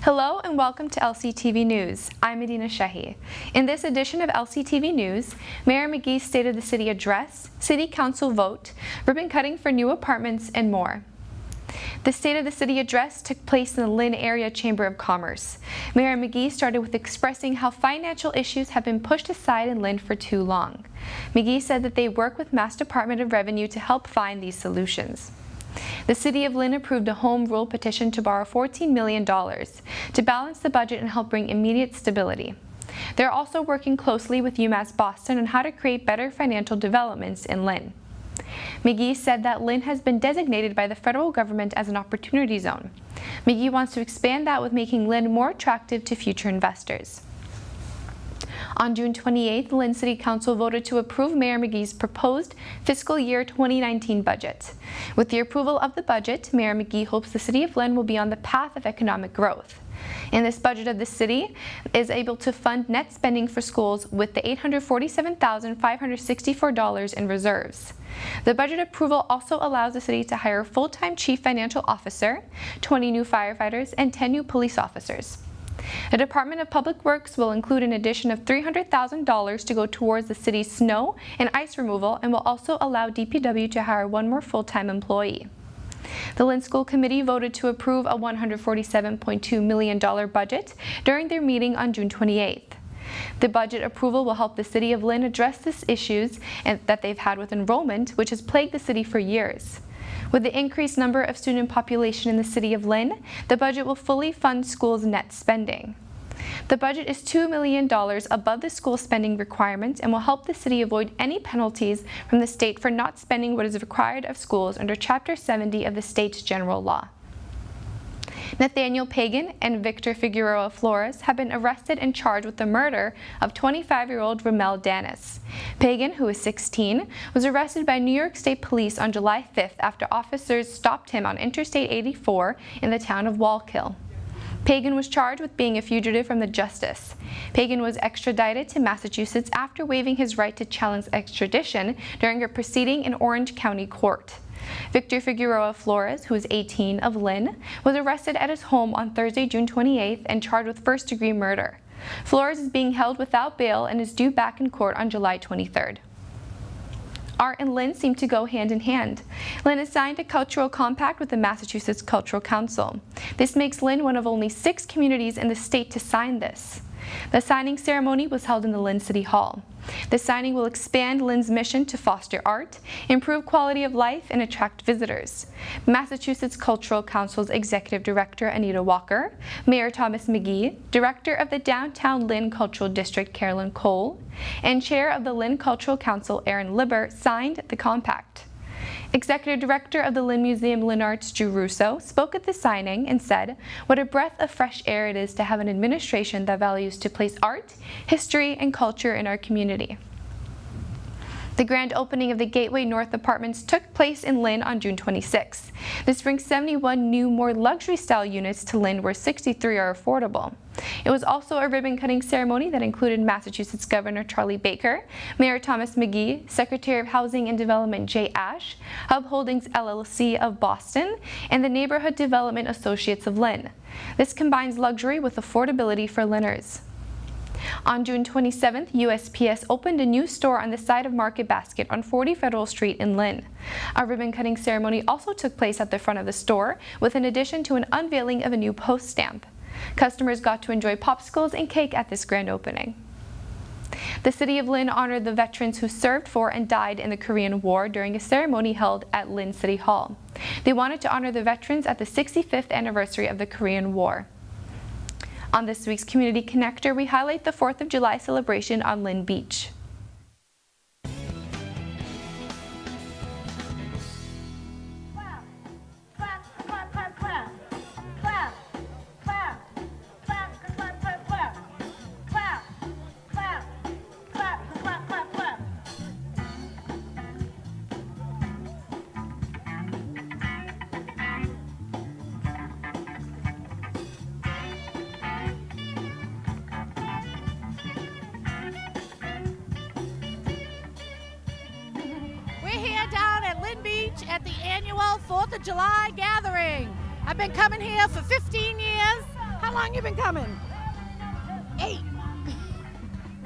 Hello and welcome to LCTV News. I'm Medina Sehi. In this edition of LCTV News, Mayor McGee's State of the City address, City Council vote, ribbon cutting for new apartments, and more. The State of the City address took place in the Lynn Area Chamber of Commerce. Mayor McGee started with expressing how financial issues have been pushed aside in Lynn for too long. McGee said that they work with Mass Department of Revenue to help find these solutions. The City of Lynn approved a home rule petition to borrow $14 million to balance the budget and help bring immediate stability. They're also working closely with UMass Boston on how to create better financial developments in Lynn. McGee said that Lynn has been designated by the federal government as an opportunity zone. McGee wants to expand that with making Lynn more attractive to future investors. On June 28th, Lynn City Council voted to approve Mayor McGee's proposed fiscal year 2019 budget. With the approval of the budget, Mayor McGee hopes the City of Lynn will be on the path of economic growth. In this budget of the city is able to fund net spending for schools with the $847,564 in reserves. The budget approval also allows the city to hire a full-time chief financial officer, 20 new firefighters, and 10 new police officers. The Department of Public Works will include an addition of $300,000 to go towards the city's snow and ice removal and will also allow DPW to hire one more full-time employee. The Lynn School Committee voted to approve a $147.2 million budget during their meeting on June 28th. The budget approval will help the City of Lynn address these issues that they've had with enrollment, which has plagued the city for years. With the increased number of student population in the City of Lynn, the budget will fully fund schools' net spending. The budget is $2 million above the school spending requirement and will help the city avoid any penalties from the state for not spending what is required of schools under Chapter 70 of the state's general law. Nathaniel Pagan and Victor Figueroa Flores have been arrested and charged with the murder of 25-year-old Romel Danis. Pagan, who is 16, was arrested by New York State Police on July 5th after officers stopped him on Interstate 84 in the town of Wallkill. Pagan was charged with being a fugitive from the justice. Pagan was extradited to Massachusetts after waiving his right to challenge extradition during a proceeding in Orange County Court. Victor Figueroa Flores, who is 18, of Lynn, was arrested at his home on Thursday, June 28th and charged with first-degree murder. Flores is being held without bail and is due back in court on July 23rd. Art and Lynn seem to go hand in hand. Lynn has signed a cultural compact with the Massachusetts Cultural Council. This makes Lynn one of only 6 communities in the state to sign this. The signing ceremony was held in the Lynn City Hall. The signing will expand Lynn's mission to foster art, improve quality of life, and attract visitors. Massachusetts Cultural Council's Executive Director Anita Walker, Mayor Thomas McGee, Director of the Downtown Lynn Cultural District Carolyn Cole, and Chair of the Lynn Cultural Council Aaron Libber signed the compact. Executive Director of the Lynn Museum Lynn Arts Drew Russo spoke at the signing and said, "What a breath of fresh air it is to have an administration that values to place art, history, and culture in our community." The grand opening of the Gateway North Apartments took place in Lynn on June 26. This brings 71 new, more luxury-style units to Lynn, where 63 are affordable. It was also a ribbon-cutting ceremony that included Massachusetts Governor Charlie Baker, Mayor Thomas McGee, Secretary of Housing and Development Jay Ash, Hub Holdings LLC of Boston, and the Neighborhood Development Associates of Lynn. This combines luxury with affordability for Lynners. On June 27th, USPS opened a new store on the side of Market Basket on 40 Federal Street in Lynn. A ribbon-cutting ceremony also took place at the front of the store, with an addition to an unveiling of a new post stamp. Customers got to enjoy popsicles and cake at this grand opening. The City of Lynn honored the veterans who served for and died in the Korean War during a ceremony held at Lynn City Hall. They wanted to honor the veterans at the 65th anniversary of the Korean War. On this week's Community Connector, we highlight the 4th of July celebration on Lynn Beach. At the annual 4th of July gathering. I've been coming here for 15 years. How long you been coming? 8.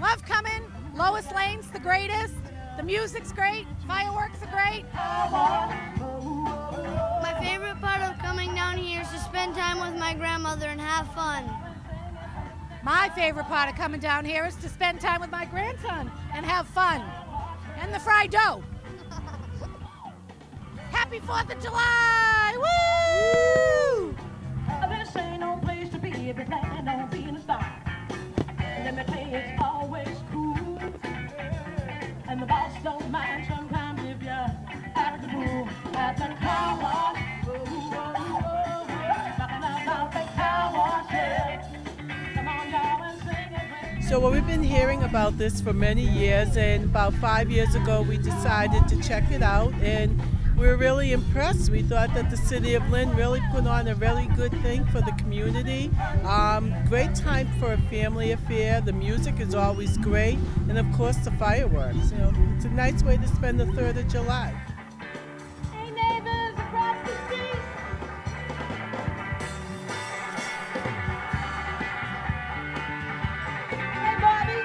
Love coming. Lois Lane's the greatest. The music's great. Fireworks are great. My favorite part of coming down here is to spend time with my grandmother and have fun. My favorite part of coming down here is to spend time with my grandson and have fun. And the fried dough. Happy 4th of July! Woo! This ain't no place to be if you plan on being a star. Let me tell you, it's always cool. And the boss don't mind sometimes if you act a fool at the car wash. Talking about the car wash, yeah. Come on, y'all, and sing it. So we've been hearing about this for many years, and about 5 years ago we decided to check it out, and we were really impressed. We thought that the city of Lynn really put on a really good thing for the community. Great time for a family affair. The music is always great, and of course the fireworks. You know, it's a nice way to spend the 3rd of July. Hey, neighbors across the street. Hey, Bobby.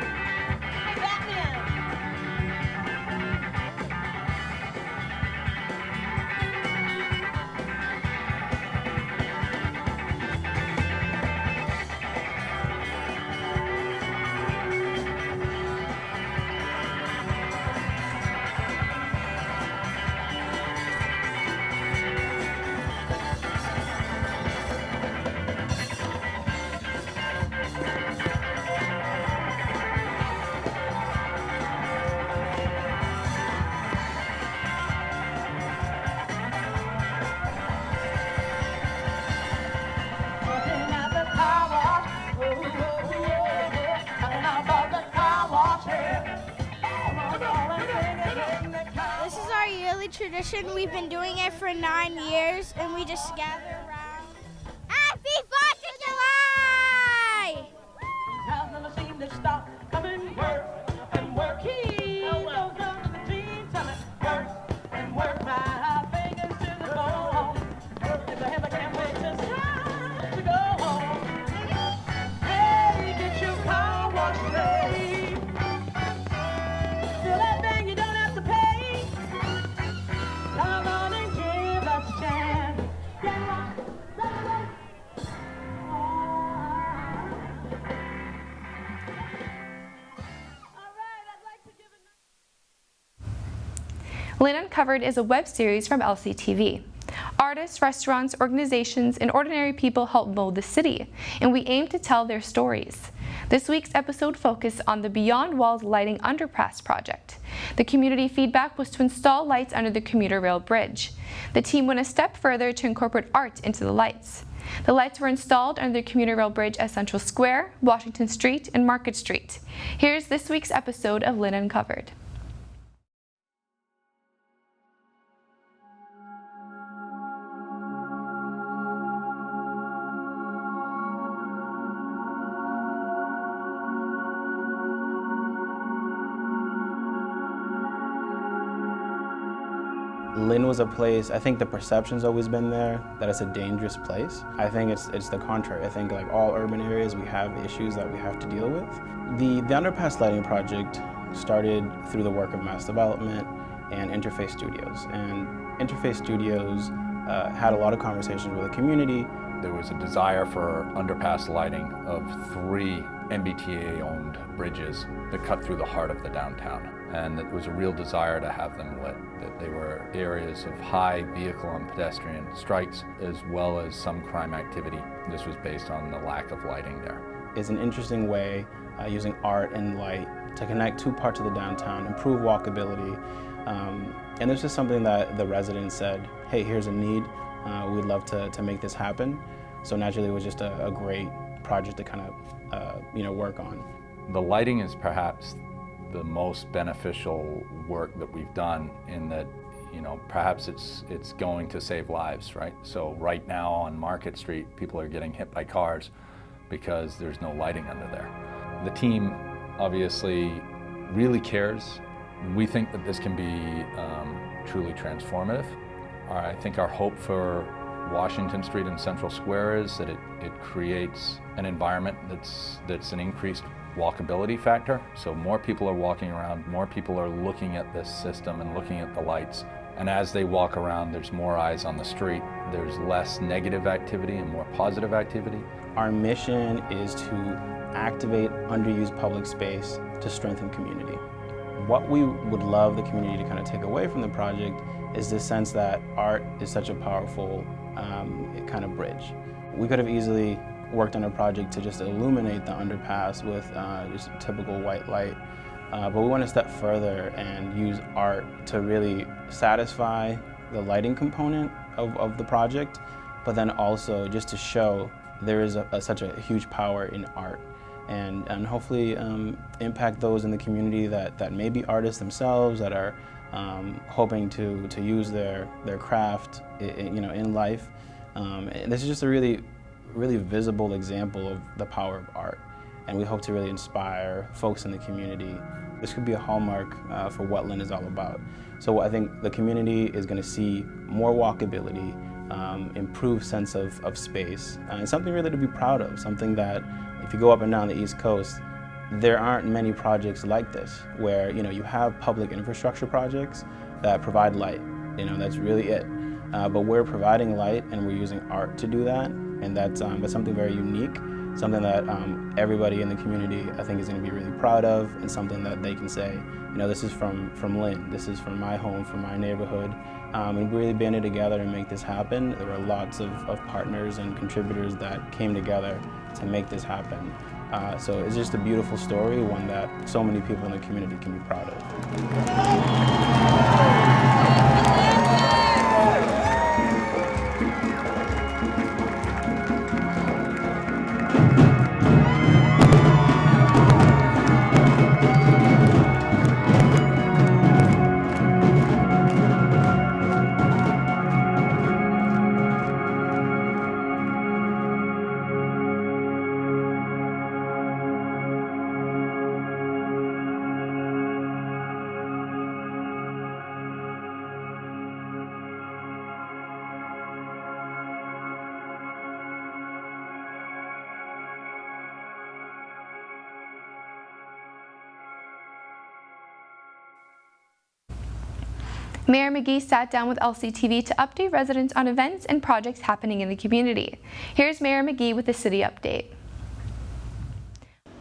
Hey, Batman. This is our yearly tradition. We've been doing it for 9 years, and we just gather around. Happy 4th of July! Crowds never seem to stop coming, work and work. He goes down to the team, tell me, work and work. My fingers to the bone. If I ever can't wait, just time to go home. Hey, get your car washed ready. Feel that thing you don't have to pay. Come on and give us a chance. Get lost, run away. Lynn Uncovered is a web series from LCTV. Artists, restaurants, organizations, and ordinary people help mold the city, and we aim to tell their stories. This week's episode focused on the Beyond Walls Lighting Underpass project. The community feedback was to install lights under the commuter rail bridge. The team went a step further to incorporate art into the lights. The lights were installed under the commuter rail bridge at Central Square, Washington Street, and Market Street. Here's this week's episode of Lynn Uncovered. Lynn was a place, I think the perception's always been there that it's a dangerous place. I think it's the contrary. I think like all urban areas, we have issues that we have to deal with. The Underpass Lighting project started through the work of Mass Development and Interface Studios. And Interface Studios had a lot of conversations with the community. There was a desire for underpass lighting of 3 MBTA-owned bridges that cut through the heart of the downtown. And it was a real desire to have them lit, that they were areas of high vehicle and pedestrian strikes, as well as some crime activity. This was based on the lack of lighting there. It's an interesting way, using art and light, to connect 2 parts of the downtown, improve walkability. And this is something that the residents said, hey, here's a need. We'd love to make this happen. So naturally, it was just a great project to kind of work on. The lighting is perhaps the most beneficial work that we've done, in that, perhaps it's going to save lives, right? So right now on Market Street, people are getting hit by cars because there's no lighting under there. The team obviously really cares. We think that this can be truly transformative. I think our hope for Washington Street and Central Square is that it creates an environment that's an increased walkability factor. So more people are walking around, more people are looking at this system and looking at the lights. And as they walk around, there's more eyes on the street. There's less negative activity and more positive activity. Our mission is to activate underused public space to strengthen community. What we would love the community to kind of take away from the project is this sense that art is such a powerful kind of bridge. We could have easily worked on a project to just illuminate the underpass with just typical white light, but we want to step further and use art to really satisfy the lighting component of the project, but then also just to show there is such a huge power in art, and hopefully impact those in the community that may be artists themselves, that are hoping to use their craft in life. And this is just a really visible example of the power of art, and we hope to really inspire folks in the community. This could be a hallmark for what Lynn is all about. So I think the community is going to see more walkability, improved sense of space, and something really to be proud of, something that if you go up and down the East Coast, there aren't many projects like this, where you have public infrastructure projects that provide light. That's really it. But we're providing light, and we're using art to do that, and that's something very unique, something that everybody in the community I think is going to be really proud of, and something that they can say, this is from Lynn, this is from my home, from my neighborhood, and we really banded together to make this happen. There were lots of partners and contributors that came together to make this happen. So it's just a beautiful story, one that so many people in the community can be proud of. Mayor McGee sat down with LCTV to update residents on events and projects happening in the community. Here's Mayor McGee with the city update.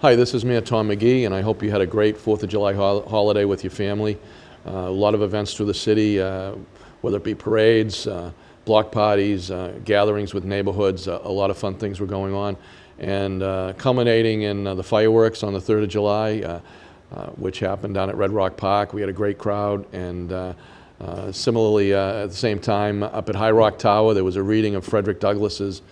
Hi, this is Mayor Tom McGee, and I hope you had a great 4th of July holiday with your family. A lot of events through the city, whether it be parades, block parties, gatherings with neighborhoods, a lot of fun things were going on. And culminating in the fireworks on the 3rd of July, which happened down at Red Rock Park. We had a great crowd, and similarly, at the same time, up at High Rock Tower, there was a reading of Frederick Douglass's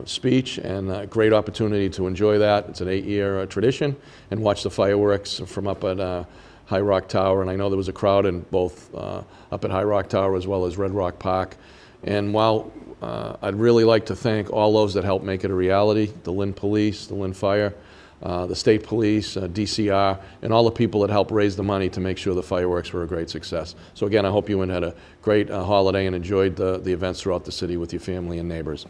speech, and a great opportunity to enjoy that. It's an 8-year tradition, and watch the fireworks from up at High Rock Tower. And I know there was a crowd in both up at High Rock Tower as well as Red Rock Park. And while I'd really like to thank all those that helped make it a reality, the Lynn Police, the Lynn Fire, the State Police, DCR, and all the people that helped raise the money to make sure the fireworks were a great success. So again, I hope you had a great holiday and enjoyed the events throughout the city with your family and neighbors.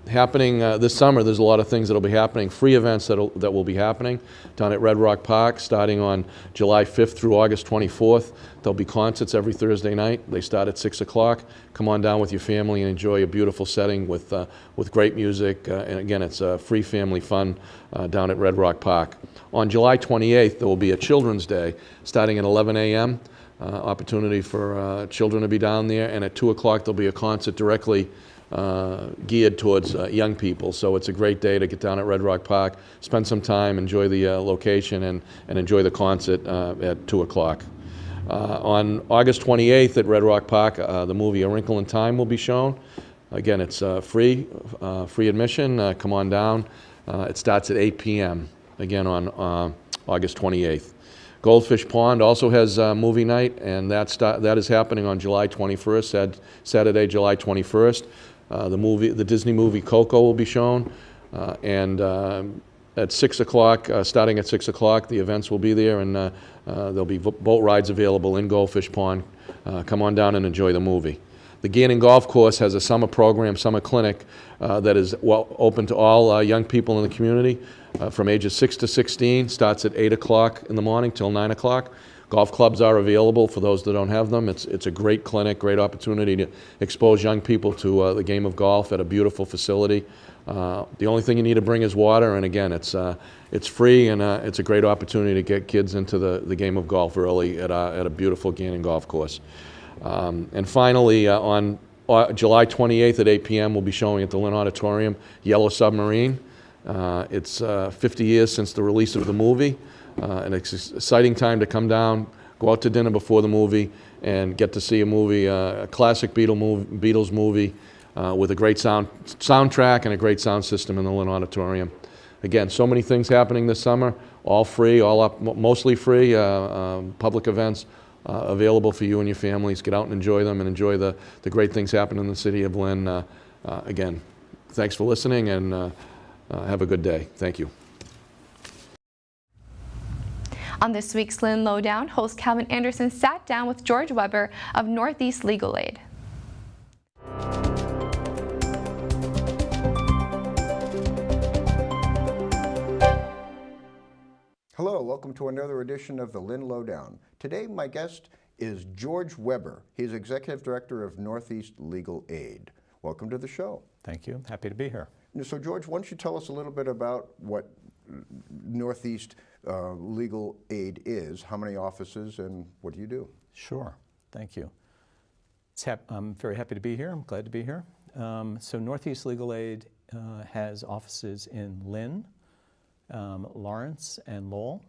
Happening this summer, there's a lot of things that will be happening, free events that will be happening down at Red Rock Park starting on July 5th through August 24th. There'll be concerts every Thursday night. They start at 6 o'clock. Come on down with your family and enjoy a beautiful setting with great music. And again, it's free family fun down at Red Rock Park. On July 28th, there will be a Children's Day starting at 11 a.m. Opportunity for children to be down there. And at 2 o'clock, there'll be a concert directly geared towards young people. So it's a great day to get down at Red Rock Park, spend some time, enjoy the location, and enjoy the concert at 2 o'clock. On August 28th at Red Rock Park, the movie A Wrinkle in Time will be shown. Again, it's free admission. Come on down. It starts at 8 p.m. again on August 28th. Goldfish Pond also has movie night, and that is happening on July 21st, Saturday, July 21st. The Disney movie Coco will be shown, and at 6 o'clock, starting at 6 o'clock, the events will be there, and there'll be boat rides available in Goldfish Pond. Come on down and enjoy the movie. The Gannon Golf Course has a summer program, summer clinic that is open to all young people in the community from ages 6 to 16. Starts at 8 o'clock in the morning till 9 o'clock. Golf clubs are available for those that don't have them. It's a great clinic, great opportunity to expose young people to the game of golf at a beautiful facility. The only thing you need to bring is water, and again, it's free, and it's a great opportunity to get kids into the game of golf early at a beautiful Gannon Golf Course. And finally, on July 28th at 8 p.m., we'll be showing at the Lynn Auditorium Yellow Submarine. It's 50 years since the release of the movie. An exciting time to go out to dinner before the movie and get to see a movie, a classic Beatles movie with a great soundtrack and a great sound system in the Lynn Auditorium. Again, so many things happening this summer, all free, mostly free, public events available for you and your families. Get out and enjoy them and enjoy the great things happening in the city of Lynn. Again, thanks for listening, and have a good day. Thank you. On this week's Lynn Lowdown, host Calvin Anderson sat down with George Weber of Northeast Legal Aid. Hello, welcome to another edition of the Lynn Lowdown. Today my guest is George Weber. He's Executive Director of Northeast Legal Aid. Welcome to the show. Thank you. Happy to be here. So George, why don't you tell us a little bit about what Northeast Legal Aid is, how many offices, and what do you do? Sure. Thank you. I'm very happy to be here. I'm glad to be here. So Northeast Legal Aid has offices in Lynn, Lawrence, and Lowell,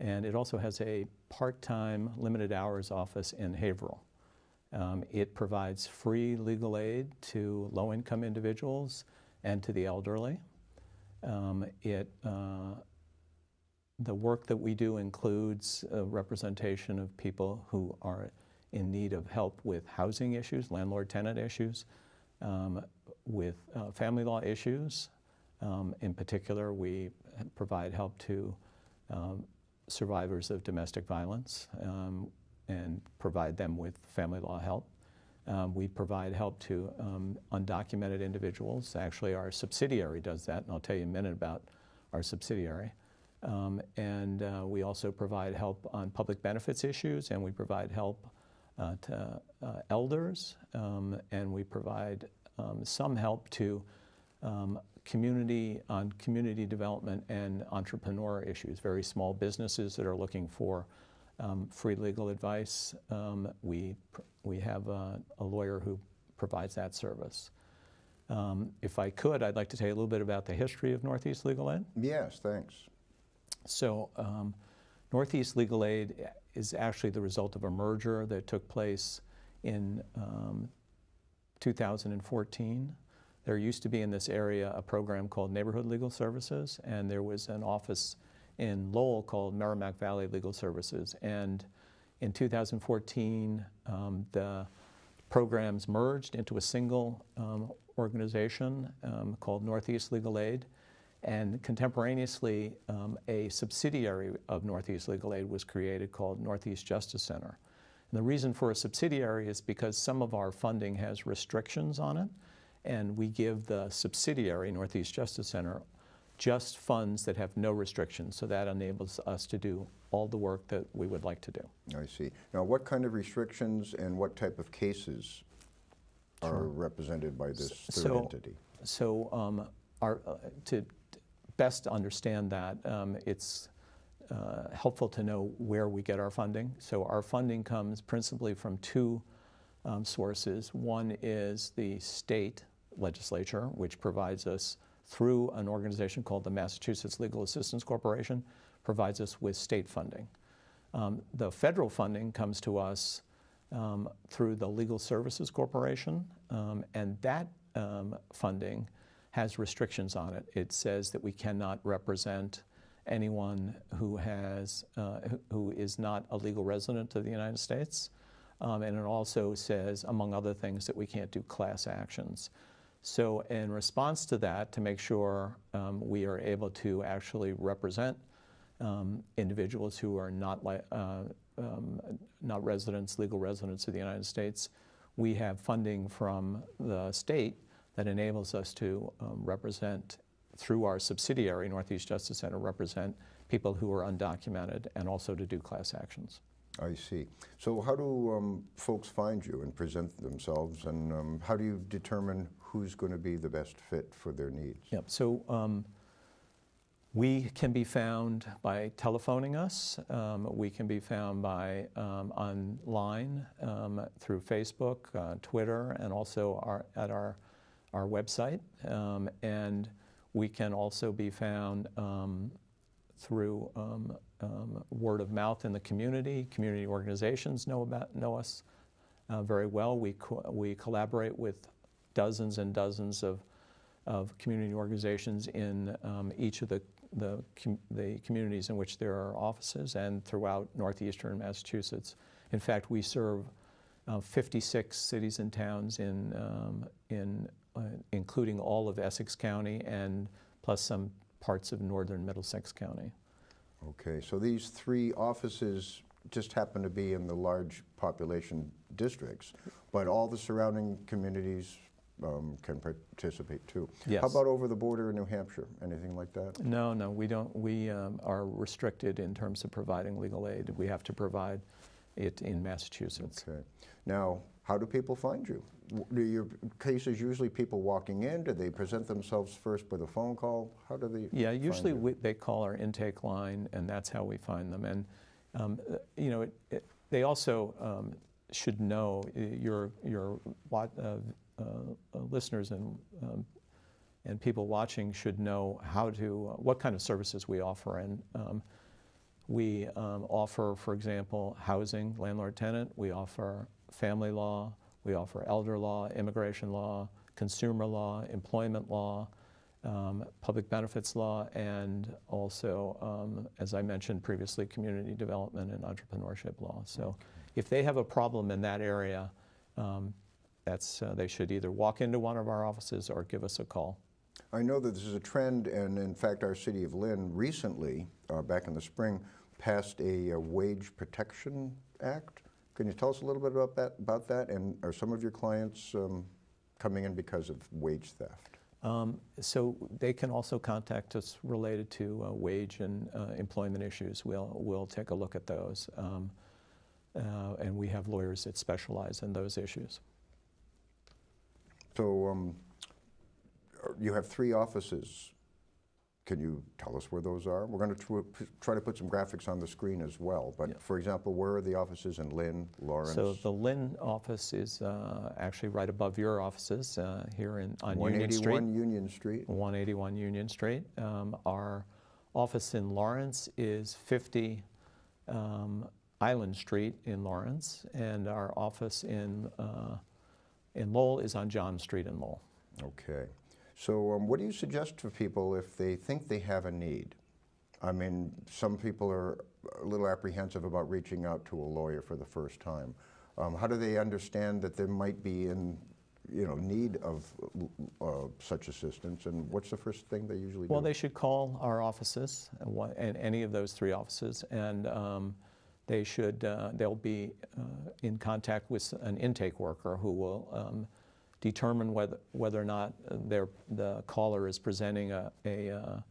and it also has a part-time limited hours office in Haverhill. It provides free legal aid to low-income individuals and to the elderly. The work that we do includes a representation of people who are in need of help with housing issues, landlord-tenant issues, with family law issues. In particular, we provide help to survivors of domestic violence and provide them with family law help. We provide help to undocumented individuals. Actually, our subsidiary does that, and I'll tell you in a minute about our subsidiary. We also provide help on public benefits issues, and we provide help to elders, and we provide some help to community development and entrepreneur issues, very small businesses that are looking for free legal advice. We have a lawyer who provides that service. If I could, I'd like to tell you a little bit about the history of Northeast Legal Aid. Yes, thanks. So Northeast Legal Aid is actually the result of a merger that took place in 2014. There used to be in this area a program called Neighborhood Legal Services, and there was an office in Lowell called Merrimack Valley Legal Services. And in 2014, the programs merged into a single organization called Northeast Legal Aid. And contemporaneously, a subsidiary of Northeast Legal Aid was created called Northeast Justice Center. And the reason for a subsidiary is because some of our funding has restrictions on it, and we give the subsidiary, Northeast Justice Center, just funds that have no restrictions. So that enables us to do all the work that we would like to do. I see. Now, what kind of restrictions and what type of cases are represented by this third entity? So to best understand that, it's helpful to know where we get our funding. So our funding comes principally from two sources. One is the state legislature, which provides us through an organization called the Massachusetts Legal Assistance Corporation, provides us with state funding. The federal funding comes to us through the Legal Services Corporation, and that funding has restrictions on it. It says that we cannot represent anyone who is not a legal resident of the United States. And it also says, among other things, that we can't do class actions. So in response to that, to make sure we are able to actually represent individuals who are not residents, legal residents of the United States, we have funding from the state that enables us to represent, through our subsidiary, Northeast Justice Center, represent people who are undocumented and also to do class actions. I see. So how do folks find you and present themselves, and how do you determine who's going to be the best fit for their needs? Yep. So we can be found by telephoning us. We can be found by online through Facebook, Twitter, and also at our website. And we can also be found through word of mouth in the community. Community organizations know us very well. We collaborate with dozens and dozens of community organizations in each of the communities in which there are offices and throughout northeastern Massachusetts. In fact, we serve 56 cities and towns including all of Essex County and plus some parts of northern Middlesex County. Okay, so these 3 offices just happen to be in the large population districts, but all the surrounding communities can participate too. Yes. How about over the border in New Hampshire? Anything like that? No, we don't. We are restricted in terms of providing legal aid. We have to provide it in Massachusetts. Okay. Now, how do people find you? Do your cases usually people walking in? Do they present themselves first with a phone call? How do they Yeah, find usually you? they call our intake line, and that's how we find them. And you know, they also should know, your listeners and people watching should know what kind of services we offer. And we offer, for example, housing, landlord-tenant. We offer family law. We offer elder law, immigration law, consumer law, employment law, public benefits law, and also, as I mentioned previously, community development and entrepreneurship law. So if they have a problem in that area, they should either walk into one of our offices or give us a call. I know that this is a trend, and in fact our city of Lynn recently, back in the spring, passed a Wage Protection Act. Can you tell us a little bit about that? And are some of your clients coming in because of wage theft? So they can also contact us related to wage and employment issues. We'll take a look at those. And we have lawyers that specialize in those issues. So you have 3 offices. Can you tell us where those are? We're going to try to put some graphics on the screen as well. But for example, where are the offices in Lynn, Lawrence? So the Lynn office is actually right above your offices here on Union Street. 181 Union Street. 181 Union Street. Our office in Lawrence is 50 Island Street in Lawrence, and our office in Lowell is on John Street in Lowell. Okay. So what do you suggest for people if they think they have a need? I mean, some people are a little apprehensive about reaching out to a lawyer for the first time. How do they understand that they might be in need of such assistance, and what's the first thing they usually do? Well, they should call our offices, and any of those 3 offices, and they'll be in contact with an intake worker who will determine whether or not the caller is presenting a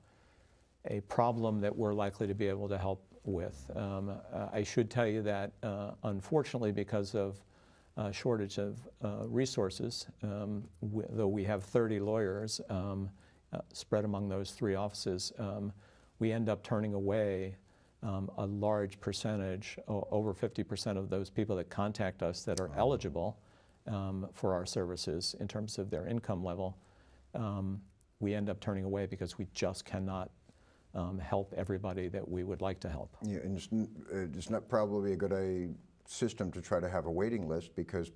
problem that we're likely to be able to help with. I should tell you that unfortunately, because of shortage of resources, though we have 30 lawyers spread among those 3 offices, we end up turning away a large percentage, over 50% of those people that contact us that are eligible for our services in terms of their income level. We end up turning away because we just cannot help everybody that we would like to help. Yeah, and it's not probably a good system to try to have a waiting list, because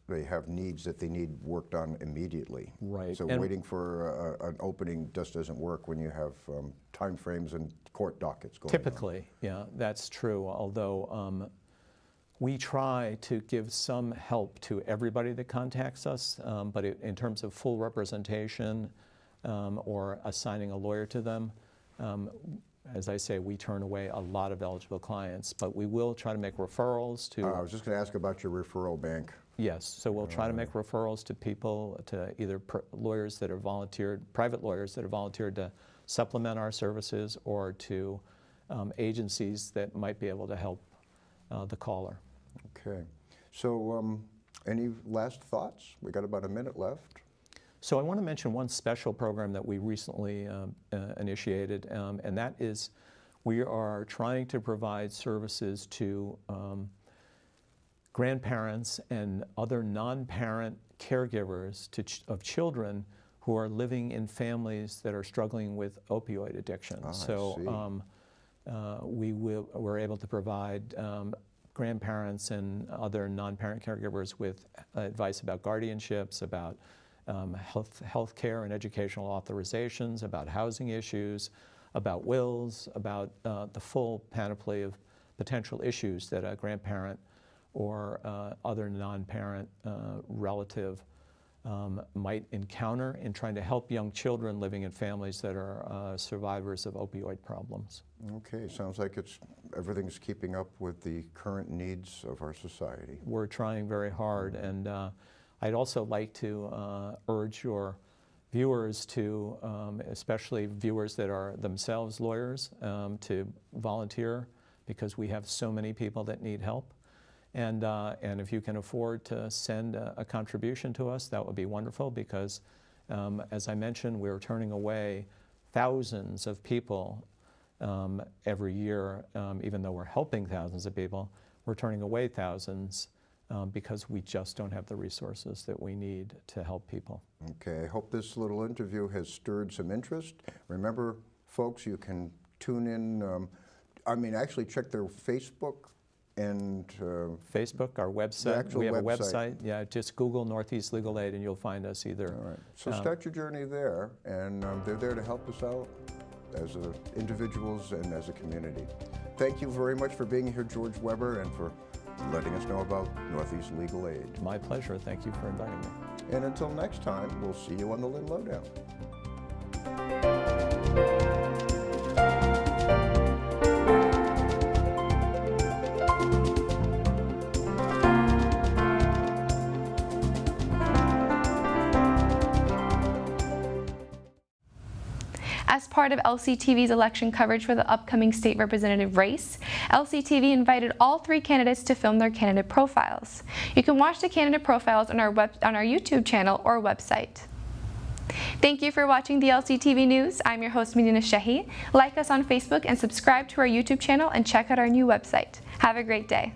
they have needs that they need worked on immediately. Right. So waiting for an opening just doesn't work when you have time frames and court dockets going Typically, yeah, that's true. Although we try to give some help to everybody that contacts us, but in terms of full representation or assigning a lawyer to them, as I say, we turn away a lot of eligible clients, but we will try to make referrals to... I was just going to ask about your referral bank. Yes, so we'll try to make referrals to people, to either lawyers that are volunteered, private lawyers that are volunteered to supplement our services, or to agencies that might be able to help the caller. Okay. So any last thoughts? We got about a minute left. So I want to mention one special program that we recently initiated, and that is we are trying to provide services to grandparents and other non-parent caregivers of children who are living in families that are struggling with opioid addiction. We're able to provide grandparents and other non-parent caregivers with advice about guardianships, about health care and educational authorizations, about housing issues, about wills, about the full panoply of potential issues that a grandparent or other non-parent relative might encounter in trying to help young children living in families that are survivors of opioid problems. Okay, sounds like everything's keeping up with the current needs of our society. We're trying very hard, and I'd also like to urge your viewers to, especially viewers that are themselves lawyers, to volunteer, because we have so many people that need help. And if you can afford to send a contribution to us, that would be wonderful, because as I mentioned, we're turning away thousands of people every year. Even though we're helping thousands of people, we're turning away thousands because we just don't have the resources that we need to help people. Okay, I hope this little interview has stirred some interest. Remember, folks, you can tune in, actually check their Facebook and Facebook, our website. We have a website. Yeah, just Google Northeast Legal Aid and you'll find us either. All right. So start your journey there, and they're there to help us out as individuals and as a community. Thank you very much for being here, George Weber, and for letting us know about Northeast Legal Aid. My pleasure. Thank you for inviting me. And until next time, we'll see you on the Lynn Lowdown. As part of LCTV's election coverage for the upcoming state representative race, LCTV invited all 3 candidates to film their candidate profiles. You can watch the candidate profiles on our YouTube channel or website. Thank you for watching the LCTV News. I'm your host, Medina Sehi. Like us on Facebook and subscribe to our YouTube channel and check out our new website. Have a great day.